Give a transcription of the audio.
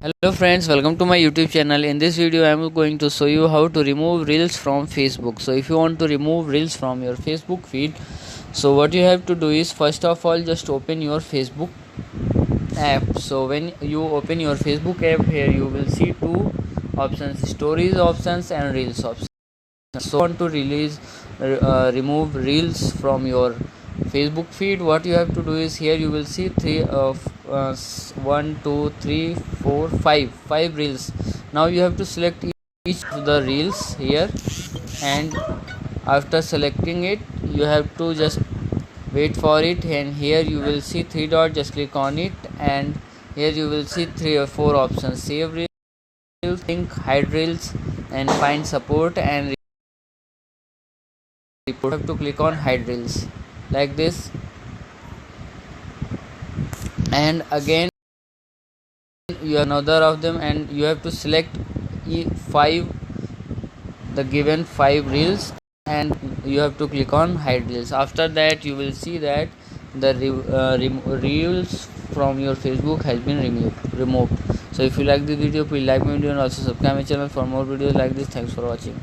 Hello friends, welcome to my YouTube channel. In this video I am going to show you how to remove reels from Facebook. So if you want to remove reels from your Facebook feed, so what you have to do is, first of all, just open your Facebook app. So when you open your Facebook app, here you will see two options: stories options and reels options. So want to remove reels from your Facebook feed, what you have to do is, here you will see three of 1 2 3 4 5 reels. Now you have to select each of the reels here, and after selecting it you have to just wait for it, and here you will see three dots, just click on it, and here you will see three or four options: save reels, link, hide reels, and find support and report. You have to click on hide reels like this, and again you have another of them, and you have to select five, the given five reels, and you have to click on hide reels. After that you will see that the reels from your Facebook has been removed. So if you like the video, please like my video and also subscribe my channel for more videos like this. Thanks for watching.